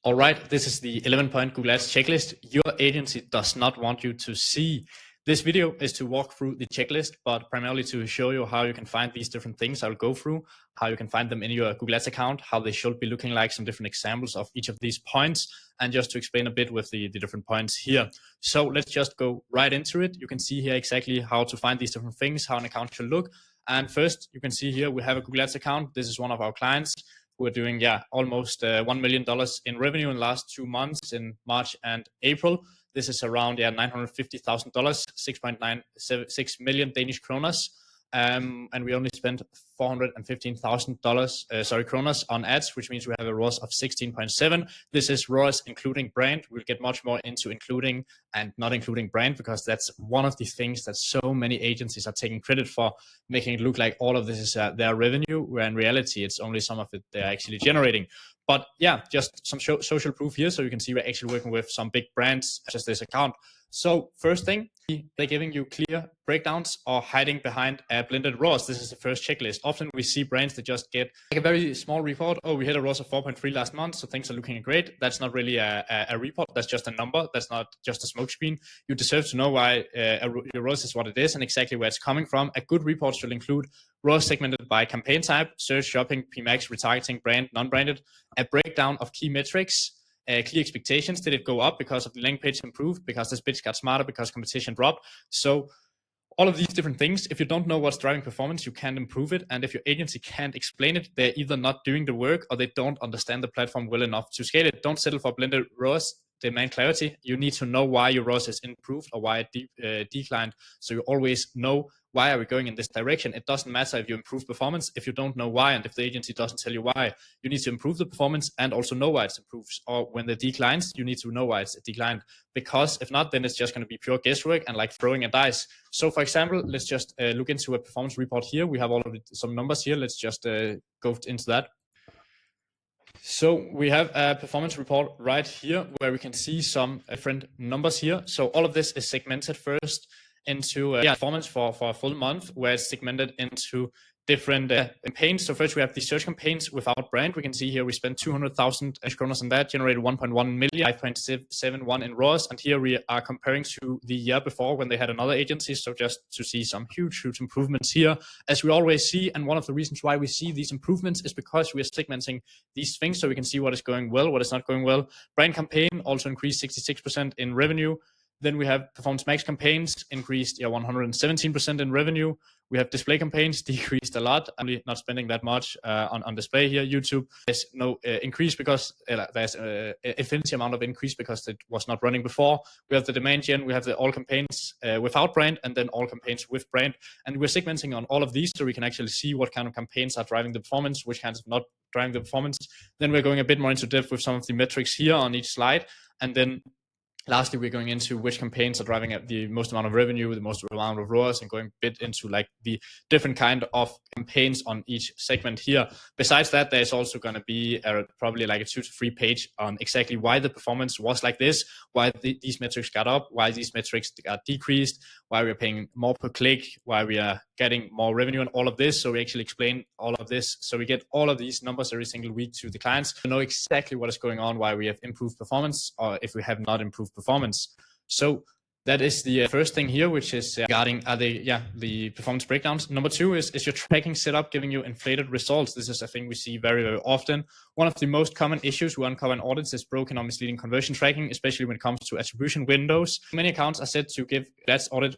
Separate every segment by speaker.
Speaker 1: All right, this is the 11-point Google Ads checklist. Your agency does not want you to see. This video is to walk through the checklist, but primarily to show you how you can find these different things I'll go through, how you can find them in your Google Ads account, how they should be looking like, some different examples of each of these points, and just to explain a bit with the different points here. So let's just go right into it. You can see here exactly how to find these different things, how an account should look. And first, you can see here we have a Google Ads account. This is one of our clients. We're doing almost $1 million in revenue in the last 2 months in March and April. This is around $950,000, 6.96 million Danish kroners. And we only spent $415,000 kroners on ads, which means we have a ROAS of 16.7. This is ROAS including brand. We'll get much more into including and not including brand, because that's one of the things that so many agencies are taking credit for, making it look like all of this is their revenue, where in reality it's only some of it they're actually generating. But yeah, just some social proof here, so you can see we're actually working with some big brands, such as this account. So first thing, they're giving you clear breakdowns or hiding behind a blended ROAS. This is the first checklist. Often we see brands that just get like a very small report. Oh, we hit a ROAS of 4.3 last month, so things are looking great. That's not really a report. That's just a number. That's not just a smokescreen. You deserve to know why your ROAS is what it is and exactly where it's coming from. A good report should include ROAS segmented by campaign type, search, shopping, PMAX, retargeting, brand, non-branded, a breakdown of key metrics, clear expectations. Did it go up because of the landing page improved, because this bitch got smarter, because competition dropped? So all of these different things, if you don't know what's driving performance, you can't improve it. And if your agency can't explain it, they're either not doing the work or they don't understand the platform well enough to scale it. Don't settle for blended ROAS. Demand clarity. You need to know why your ROAS is improved or why it declined. So you always know, why are we going in this direction? It doesn't matter if you improve performance if you don't know why, and if the agency doesn't tell you why. You need to improve the performance and also know why it improves. Or when it declines, you need to know why it's declined, because if not, then it's just going to be pure guesswork and like throwing a dice. So for example, let's just look into a performance report here. We have some numbers here. Let's just go into that. So we have a performance report right here where we can see some different numbers here. So all of this is segmented first into performance for a full month, where it's segmented into different campaigns. So first we have the search campaigns without brand. We can see here we spent 200,000 kronor on that, generated 1.1 million, 5.71 in ROAS. And here we are comparing to the year before when they had another agency. So just to see some huge improvements here, as we always see. And one of the reasons why we see these improvements is because we are segmenting these things so we can see what is going well, what is not going well. Brand campaign also increased 66% in revenue. Then we have performance max campaigns increased 117% in revenue. We have display campaigns decreased a lot. I'm not spending that much on display here. YouTube, there's no increase because there's an infinity amount of increase because it was not running before. We have the demand gen, we have the all campaigns without brand, and then all campaigns with brand. And we're segmenting on all of these so we can actually see what kind of campaigns are driving the performance, which kinds of not driving the performance. Then we're going a bit more into depth with some of the metrics here on each slide. And then lastly, we're going into which campaigns are driving up the most amount of revenue, the most amount of ROAS, and going a bit into like the different kind of campaigns on each segment here. Besides that, there's also going to be probably like a 2 to 3 page on exactly why the performance was like this, why these metrics got up, why these metrics got decreased, why we're paying more per click, why we are getting more revenue, and all of this. So we actually explain all of this. So we get all of these numbers every single week to the clients to know exactly what is going on, why we have improved performance, or if we have not improved performance. So that is the first thing here, which is regarding the performance breakdowns. Number 2 is your tracking setup giving you inflated results. This is a thing we see very, very often. One of the most common issues we uncover in audits is broken or misleading conversion tracking, especially when it comes to attribution windows. Many accounts are said to give Ads audit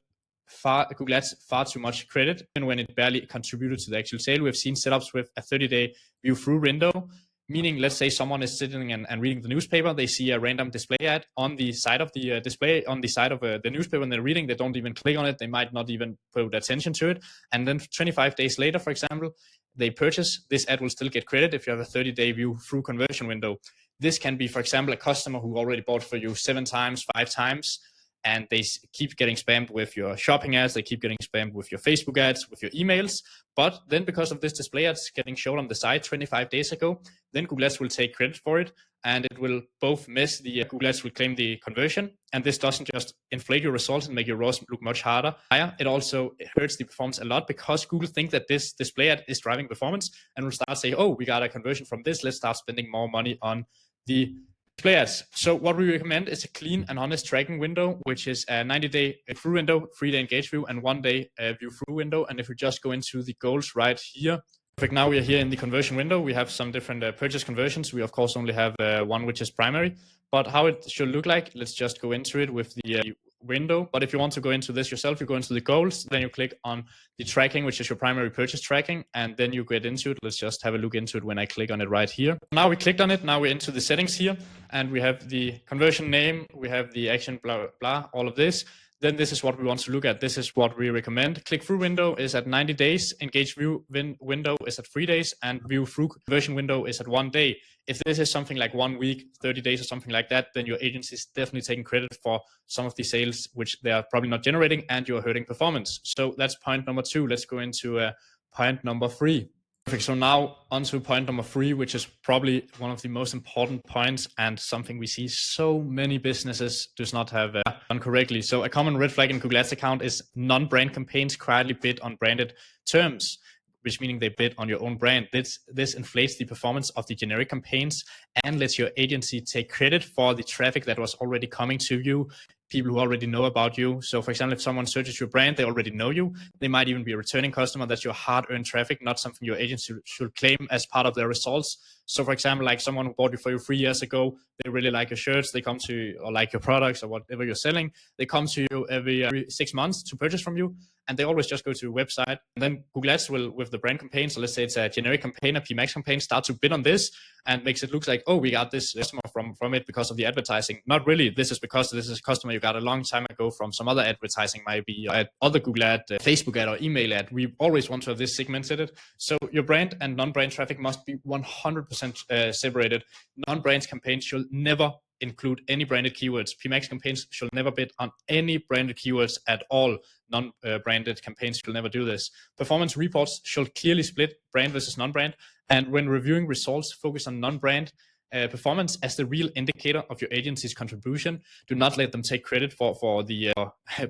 Speaker 1: Google Ads far too much credit, and when it barely contributed to the actual sale. We've seen setups with a 30-day view through window, meaning let's say someone is sitting and reading the newspaper, they see a random display ad on the side of the display, on the side of the newspaper, and they're reading, they don't even click on it, they might not even put attention to it, and then 25 days later, for example, they purchase. This ad will still get credit if you have a 30-day view through conversion window. This can be, for example, a customer who already bought for you 7 times, 5 times, and they keep getting spammed with your shopping ads, they keep getting spammed with your Facebook ads, with your emails. But then because of this display ads getting shown on the site 25 days ago, then Google Ads will take credit for it, and it will both miss the Google Ads will claim the conversion, and this doesn't just inflate your results and make your ROAS look much higher. It also hurts the performance a lot, because Google think that this display ad is driving performance and will start saying, oh, we got a conversion from this, let's start spending more money on the Display ads. So what we recommend is a clean and honest tracking window, which is a 90-day through window, 3-day engage view, and 1-day view through window. And if we just go into the goals right here, perfect. Now we are here in the conversion window. We have some different purchase conversions. We of course only have one which is primary, but how it should look like, let's just go into it with the window. But if you want to go into this yourself, you go into the goals, then you click on the tracking, which is your primary purchase tracking, and then you get into it. Let's just have a look into it when I click on it right here. Now we clicked on it. Now we're into the settings here, and we have the conversion name, we have the action, blah, blah, blah, all of this. Then this is what we want to look at. This is what we recommend. Click through window is at 90 days, engage view window is at 3 days, and view through conversion window is at 1 day. If this is something like 1 week, 30 days or something like that, then your agency is definitely taking credit for some of the sales which they are probably not generating, and you're hurting performance. So that's point number 2. Let's go into point number 3. Perfect. So now onto point number 3, which is probably one of the most important points and something we see so many businesses does not have done correctly. So a common red flag in Google Ads account is non-brand campaigns quietly bid on branded terms, which meaning they bid on your own brand. This inflates the performance of the generic campaigns and lets your agency take credit for the traffic that was already coming to you, people who already know about you. So for example, if someone searches your brand, they already know you. They might even be a returning customer. That's your hard-earned traffic, not something your agency should claim as part of their results. So for example, like someone who bought you for you 3 years ago, they really like your shirts, they come to you, or like your products or whatever you're selling, they come to you every 6 months to purchase from you, and they always just go to your website. And then Google Ads will, with the brand campaign, so let's say it's a generic campaign, a PMAX campaign, start to bid on this and makes it look like, oh, we got this customer from it because of the advertising. Not really. This is because this is a customer you got a long time ago from some other advertising, might be other Google ad, Facebook ad, or email ad. We always want to have this segmented. So your brand and non-brand traffic must be 100% separated. Non-brand campaigns should never include any branded keywords. PMAX campaigns should never bid on any branded keywords at all. Non-branded campaigns should never do this. Performance reports should clearly split brand versus non-brand. And when reviewing results, focus on non-brand performance as the real indicator of your agency's contribution. Do not let them take credit for the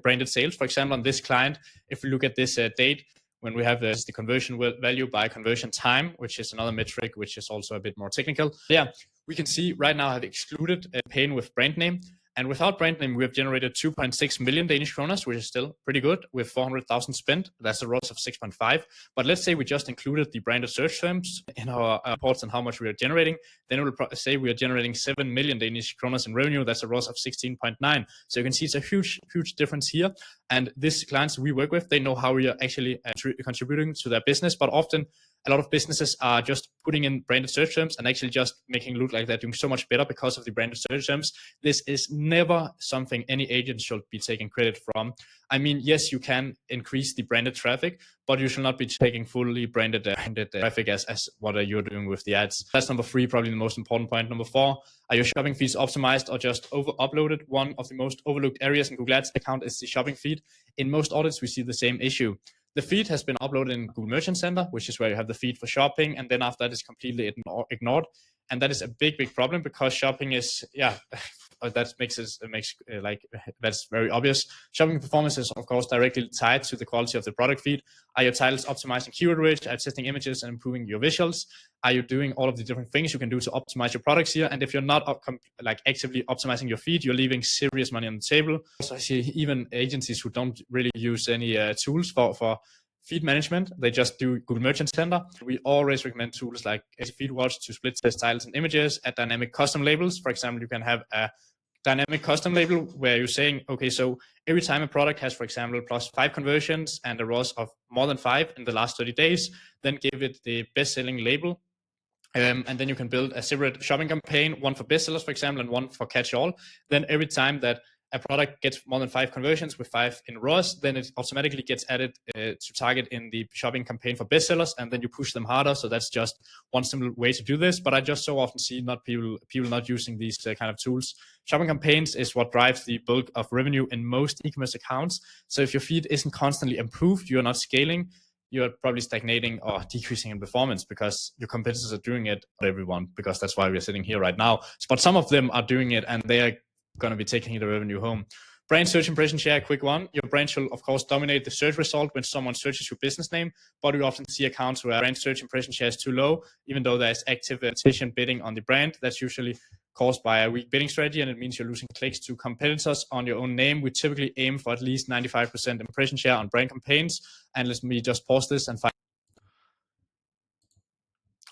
Speaker 1: branded sales. For example, on this client, if we look at this date, when we have the conversion value by conversion time, which is another metric, which is also a bit more technical. Yeah, we can see right now I've excluded a campaign with brand name. And without brand name, we have generated 2.6 million Danish kroner, which is still pretty good, with 400,000 spent. That's a ROAS of 6.5. But let's say we just included the branded search terms in our reports and how much we are generating. Then it will say we are generating 7 million Danish kroner in revenue. That's a ROAS of 16.9. So you can see it's a huge, huge difference here. And these clients we work with, they know how we are actually contributing to their business. But often, a lot of businesses are just putting in branded search terms and actually just making it look like they're doing so much better because of the branded search terms. This is never something any agent should be taking credit from. I mean, yes, you can increase the branded traffic, but you should not be taking fully branded traffic as what are you doing with the ads. That's number 3, probably the most important point. Number 4, are your shopping feeds optimized or just over-uploaded? One of the most overlooked areas in Google Ads account is the shopping feed. In most audits, we see the same issue. The feed has been uploaded in Google Merchant Center, which is where you have the feed for shopping, and then after that is completely ignored. And that is a big, big problem because shopping is, that that's very obvious. Shopping performance is, of course, directly tied to the quality of the product feed. Are your titles optimizing keyword reach, are testing images and improving your visuals? Are you doing all of the different things you can do to optimize your products here? And if you're not actively optimizing your feed, you're leaving serious money on the table. So I see even agencies who don't really use any tools for feed management, they just do Google Merchant Center. We always recommend tools like FeedWatch to split test titles and images, add dynamic custom labels. For example, you can have a dynamic custom label where you're saying, okay, so every time a product has, for example, +5 conversions and a ROAS of more than 5 in the last 30 days, then give it the best-selling label. And then you can build a separate shopping campaign, one for bestsellers, for example, and one for catch-all. Then every time that a product gets more than 5 conversions with 5 in ROAS, then it automatically gets added to target in the shopping campaign for bestsellers, and then you push them harder. So that's just one simple way to do this. But I just so often see people not using these kind of tools. Shopping campaigns is what drives the bulk of revenue in most e-commerce accounts. So if your feed isn't constantly improved, you're not scaling, you're probably stagnating or decreasing in performance because your competitors are doing it, not everyone, because that's why we're sitting here right now. But some of them are doing it and they are going to be taking the revenue home. Brand search impression share, quick one. Your brand should, of course, dominate the search result when someone searches your business name, but we often see accounts where brand search impression share is too low, even though there's active competition bidding on the brand. That's usually caused by a weak bidding strategy, and it means you're losing clicks to competitors on your own name. We typically aim for at least 95% impression share on brand campaigns. And let me just pause this and find.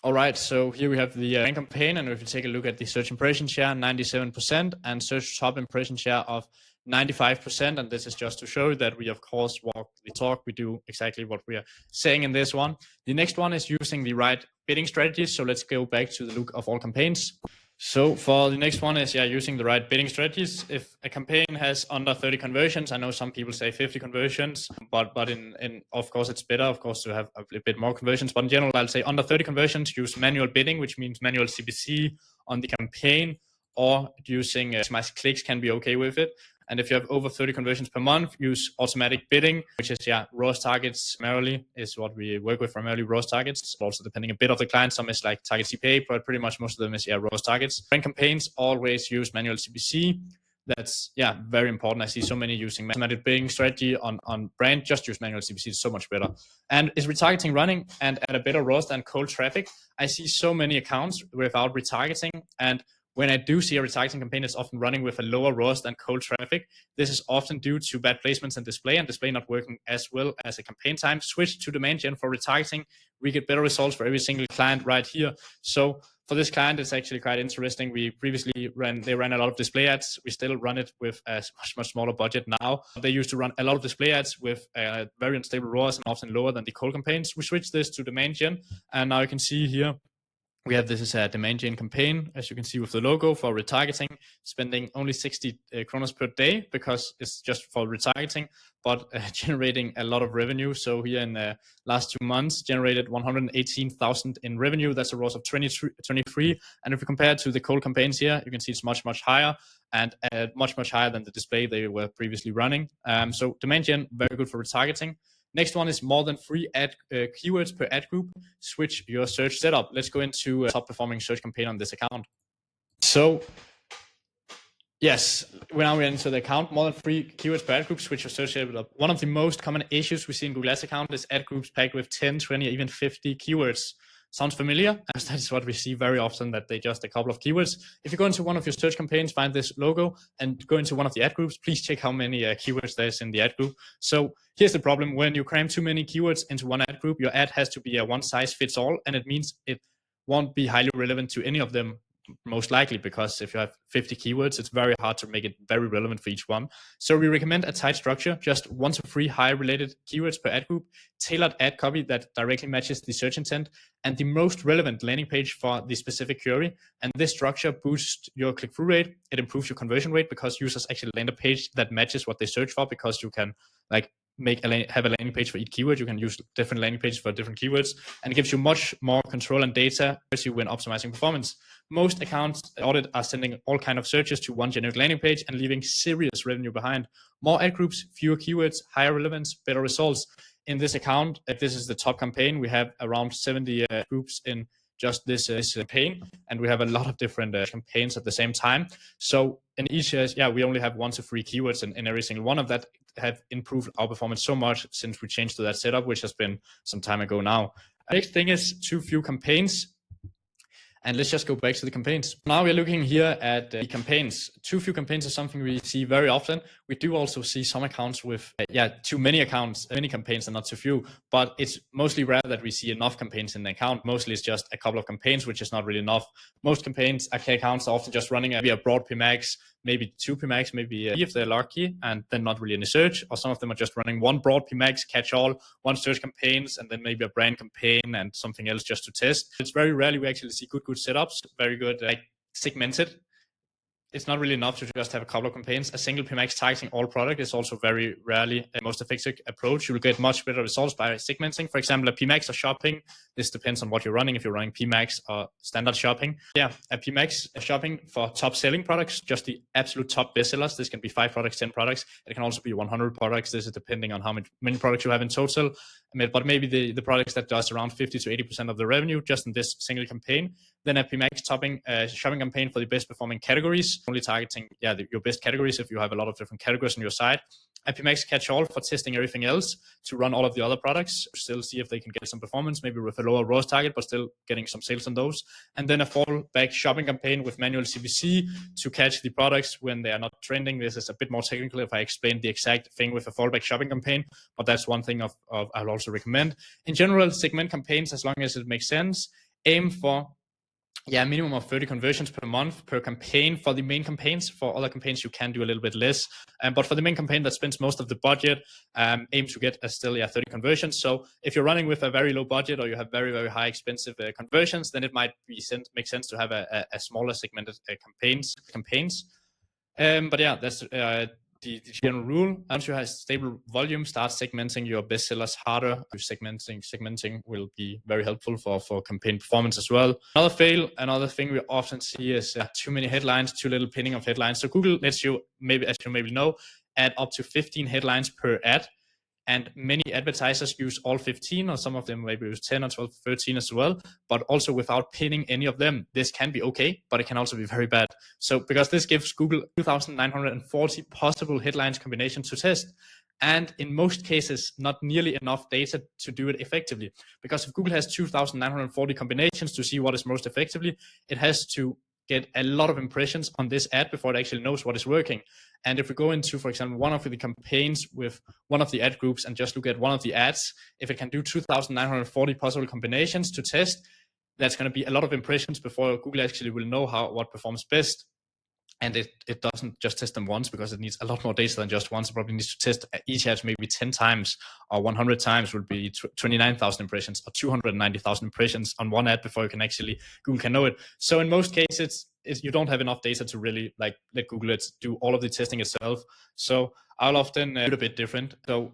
Speaker 1: All right, so here we have the brand campaign, and if you take a look at the search impression share, 97%, and search top impression share of 95%. And this is just to show that we, of course, walk the talk. We do exactly what we are saying in this one. The next one is using the right bidding strategies. So let's go back to the look of all campaigns. So for the next one is using the right bidding strategies. If a campaign has under 30 conversions, I know some people say 50 conversions, but in of course it's better, of course, to have a bit more conversions. But in general, I'll say under 30 conversions, use manual bidding, which means manual CPC on the campaign, or using maximize clicks can be okay with it. And if you have over 30 conversions per month, use automatic bidding, which is ROAS targets primarily is what we work with, primarily ROAS targets. Also depending a bit of the client, some is like target CPA, but pretty much most of them is ROAS targets. Brand campaigns always use manual CPC. That's very important. I see so many using automatic bidding strategy on brand. Just use manual CPC, it's so much better. And is retargeting running and at a better ROAS than cold traffic? I see so many accounts without retargeting, and when I do see a retargeting campaign, it's often running with a lower ROAS than cold traffic. This is often due to bad placements and display not working as well as a campaign time. Switch to demand gen for retargeting. We get better results for every single client right here. So for this client, it's actually quite interesting. We previously ran a lot of display ads. We still run it with a much smaller budget now. They used to run a lot of display ads with very unstable ROAS and often lower than the cold campaigns. We switched this to demand gen, and now you can see here, we have this is a demand gen campaign, as you can see with the logo for retargeting, spending only 60 kroner per day because it's just for retargeting, but generating a lot of revenue. So here in the last 2 months, generated 118,000 in revenue. That's a ROAS of 23. And if you compare it to the cold campaigns here, you can see it's much higher and much higher than the display they were previously running. So demand gen, very good for retargeting. Next one is more than 3 ad keywords per ad group. Switch your search setup. Let's go into a top performing search campaign on this account. So yes, we're into the account, more than 3 keywords per ad group, switch your search setup. One of the most common issues we see in Google Ads account is ad groups packed with 10, 20, or even 50 keywords. Sounds familiar? As that's what we see very often, that they just a couple of keywords. If you go into one of your search campaigns, find this logo and go into one of the ad groups, please check how many keywords there's in the ad group. So here's the problem. When you cram too many keywords into one ad group, your ad has to be a one size fits all, and it means it won't be highly relevant to any of them, most likely, because if you have 50 keywords, it's very hard to make it very relevant for each one. So we recommend a tight structure, just 1 to 3 high related keywords per ad group, tailored ad copy that directly matches the search intent, and the most relevant landing page for the specific query. And this structure boosts your click-through rate. It improves your conversion rate because users actually land a page that matches what they search for, because you can have a landing page for each keyword. You can use different landing pages for different keywords, and it gives you much more control and data when optimizing performance. Most accounts audit are sending all kind of searches to one generic landing page and leaving serious revenue behind. More ad groups, fewer keywords, higher relevance, better results. In this account, if this is the top campaign, we have around 70 groups in just this campaign, and we have a lot of different campaigns at the same time. So in each, we only have 1 to 3 keywords in every single one of that have improved our performance so much since we changed to that setup, which has been some time ago now. Next thing is too few campaigns. And let's just go back to the campaigns. Now we're looking here at the campaigns. Too few campaigns is something we see very often. We do also see some accounts with too many accounts, many campaigns and not too few, but it's mostly rare that we see enough campaigns in the account. Mostly it's just a couple of campaigns, which is not really enough. Most campaigns, accounts are often just running a broad PMAX, maybe 2 PMAX, maybe if they're lucky, and then not really any search. Or some of them are just running 1 broad PMAX, catch all, 1 search campaigns, and then maybe a brand campaign and something else just to test. It's very rarely we actually see good setups, very good segmented. It's not really enough to just have a couple of campaigns. A single PMAX targeting all product is also very rarely the most effective approach. You will get much better results by segmenting. For example, a PMAX or shopping. This depends on what you're running. If you're running PMAX or standard shopping. A PMAX shopping for top selling products, just the absolute top bestsellers. This can be 5 products, 10 products. It can also be 100 products. This is depending on how many products you have in total. But maybe the products that does around 50 to 80% of the revenue just in this single campaign. Then a PMAX shopping campaign for the best performing categories. only targeting your best categories if you have a lot of different categories on your site. A PMax catch-all for testing everything else, to run all of the other products, still see if they can get some performance, maybe with a lower ROAS target, but still getting some sales on those. And then a fallback shopping campaign with manual CPC to catch the products when they are not trending. This is a bit more technical if I explain the exact thing with a fallback shopping campaign, but that's one thing I'll also recommend. In general, segment campaigns, as long as it makes sense. Aim for a minimum of 30 conversions per month per campaign for the main campaigns. For other campaigns, you can do a little bit less. But for the main campaign that spends most of the budget, aim to get still 30 conversions. So if you're running with a very low budget or you have very, very high expensive conversions, then it might make sense to have a smaller segmented campaigns. But yeah, that's the general rule. Once you have stable volume, start segmenting your bestsellers harder. Segmenting will be very helpful for campaign performance as well. Another thing we often see is too many headlines, too little pinning of headlines. So Google lets you, as you maybe know, add up to 15 headlines per ad. And many advertisers use all 15, or some of them maybe use 10 or 12, 13 as well, but also without pinning any of them. This can be okay, but it can also be very bad. So because this gives Google 2,940 possible headlines combinations to test. And in most cases, not nearly enough data to do it effectively. Because if Google has 2,940 combinations to see what is most effectively, it has to get a lot of impressions on this ad before it actually knows what is working. And if we go into, for example, one of the campaigns with one of the ad groups and just look at one of the ads, if it can do 2,940 possible combinations to test, that's going to be a lot of impressions before Google actually will know what performs best. And it doesn't just test them once, because it needs a lot more data than just once. It probably needs to test each ad maybe 10 times or 100 times, would be 29,000 impressions or 290,000 impressions on one ad before Google can know it. So in most cases, you don't have enough data to really let Google do all of the testing itself. So I'll often do it a bit different. So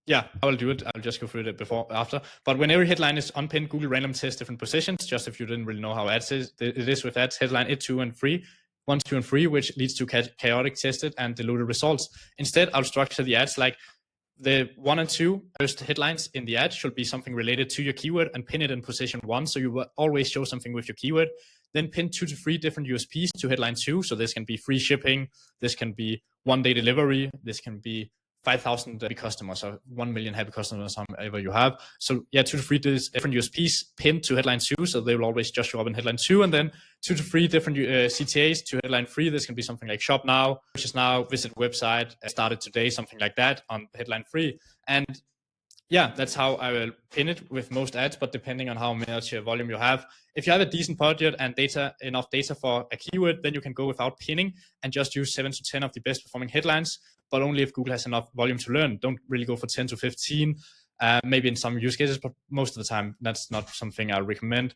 Speaker 1: yeah, I will do it. I'll just go through it after. But when every headline is unpinned, Google random tests different positions, just if you didn't really know how it is with ads. Headline 1, 2, and 3. 1, 2, and 3, which leads to chaotic tested and diluted results. Instead, I'll structure the ads like the 1 and 2 first headlines in the ad should be something related to your keyword and pin it in position 1. So you will always show something with your keyword. Then pin 2 to 3 different USPs to headline 2. So this can be free shipping. This can be 1-day delivery. This can be 5,000 happy customers or 1 million happy customers, however you have. So 2 to 3 different USPs pinned to headline 2. So they will always just show up in headline 2. And then 2 to 3 different CTAs to headline 3. This can be something like shop now, purchase now, visit website, started today, something like that on headline 3. And yeah, that's how I will pin it with most ads, but depending on how much volume you have. If you have a decent budget and enough data for a keyword, then you can go without pinning and just use 7 to 10 of the best performing headlines, but only if Google has enough volume to learn. Don't really go for 10 to 15, maybe in some use cases, but most of the time, that's not something I recommend.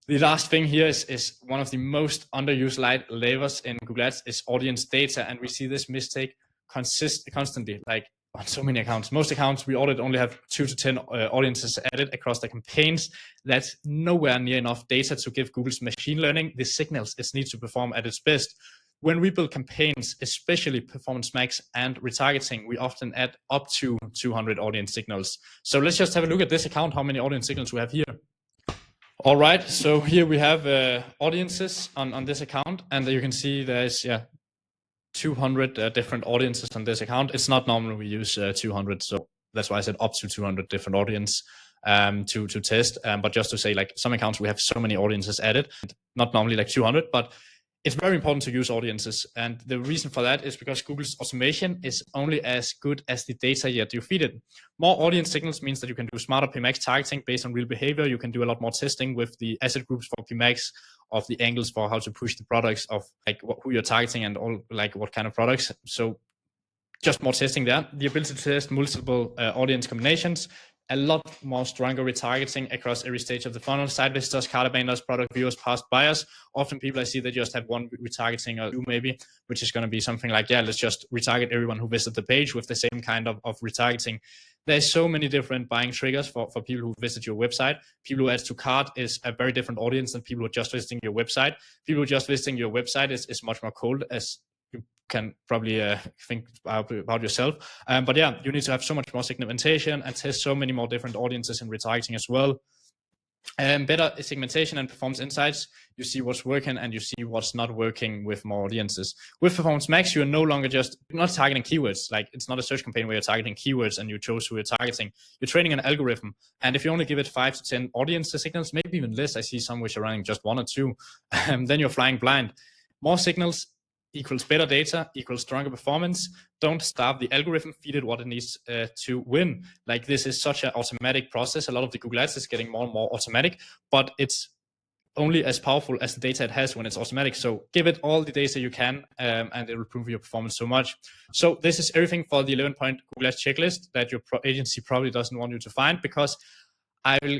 Speaker 1: The last thing here is one of the most underused levers in Google Ads is audience data. And we see this mistake constantly, like on so many accounts. Most accounts we audit only have 2 to 10 audiences added across the campaigns. That's nowhere near enough data to give Google's machine learning the signals it needs to perform at its best. When we build campaigns, especially performance max and retargeting, we often add up to 200 audience signals. So let's just have a look at this account, how many audience signals we have here. All right, so here we have audiences on this account, and you can see there's 200 different audiences on this account. It's not normal we use 200, so that's why I said up to 200 different audience to test. But just to say, like some accounts we have so many audiences added, not normally like 200, but it's very important to use audiences. And the reason for that is because Google's automation is only as good as the data that you feed it. More audience signals means that you can do smarter PMax targeting based on real behavior. You can do a lot more testing with the asset groups for PMax, of the angles for how to push the products, of like who you're targeting and all, like what kind of products. So just more testing there. The ability to test multiple audience combinations, a lot more stronger retargeting across every stage of the funnel. Site visitors, cart abandoners, product viewers, past buyers. Often people I see, they just have one retargeting or two maybe, which is going to be something like, let's just retarget everyone who visited the page with the same kind of retargeting. There's so many different buying triggers for people who visit your website. People who add to cart is a very different audience than people who are just visiting your website. People who are just visiting your website is much more cold, as you can probably think about yourself. But yeah, you need to have so much more segmentation and test so many more different audiences in retargeting as well. Better segmentation and performance insights. You see what's working and you see what's not working with more audiences. With Performance Max, you're no longer you're not targeting keywords. Like, it's not a search campaign where you're targeting keywords and you chose who you're targeting. You're training an algorithm. And if you only give it 5 to 10 audience signals, maybe even less, I see some which are running just 1 or 2, then you're flying blind. More signals equals better data, equals stronger performance. Don't starve the algorithm, feed it what it needs to win. Like, this is such an automatic process. A lot of the Google Ads is getting more and more automatic, but it's only as powerful as the data it has when it's automatic. So give it all the data you can, and it will improve your performance so much. So this is everything for the 11-point Google Ads checklist that your agency probably doesn't want you to find, because I will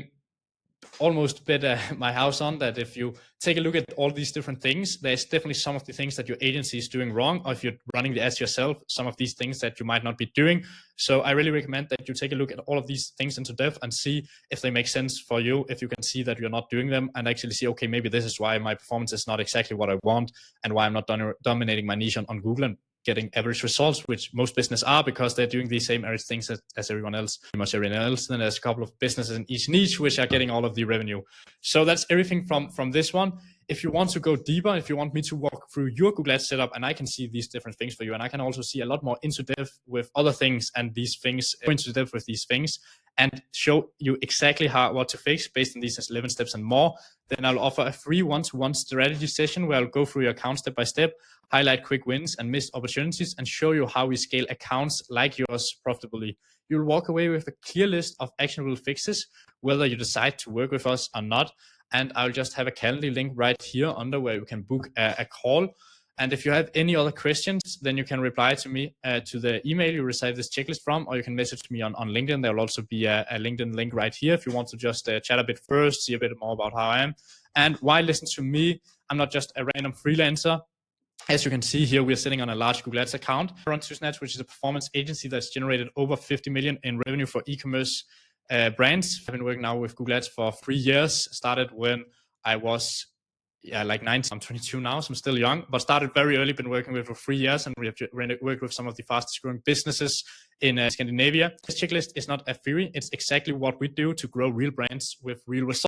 Speaker 1: almost bet my house on that if you take a look at all these different things, there's definitely some of the things that your agency is doing wrong, or if you're running the ads yourself, some of these things that you might not be doing. So I really recommend that you take a look at all of these things into depth and see if they make sense for you, if you can see that you're not doing them, and actually see, okay, maybe this is why my performance is not exactly what I want, and why I'm not dominating my niche on Google and getting average results, which most businesses are, because they're doing the same average things as everyone else, pretty much everyone else. Then there's a couple of businesses in each niche which are getting all of the revenue. So that's everything from this one. If you want to go deeper, if you want me to walk through your Google Ads setup, and I can see these different things for you, and I can also see a lot more into depth with other things, and these things into depth with these things, and show you exactly what to fix based on these 11 steps and more, then I'll offer a free one-to-one strategy session where I'll go through your account step by step, highlight quick wins and missed opportunities, and show you how we scale accounts like yours profitably. You'll walk away with a clear list of actionable fixes, whether you decide to work with us or not. And I'll just have a Calendly link right here under where you can book a call. And if you have any other questions, then you can reply to me to the email you received this checklist from, or you can message me on LinkedIn. There will also be a LinkedIn link right here if you want to just chat a bit first, see a bit more about how I am. And why listen to me? I'm not just a random freelancer. As you can see here, we're sitting on a large Google Ads account. Run Snatch, which is a performance agency that's generated over 50 million in revenue for e-commerce brands. I've been working now with Google Ads for 3 years. Started when I was like 19. I'm 22 now, so I'm still young, but started very early. Been working with for 3 years, and we have worked with some of the fastest growing businesses in Scandinavia. This checklist is not a theory. It's exactly what we do to grow real brands with real results.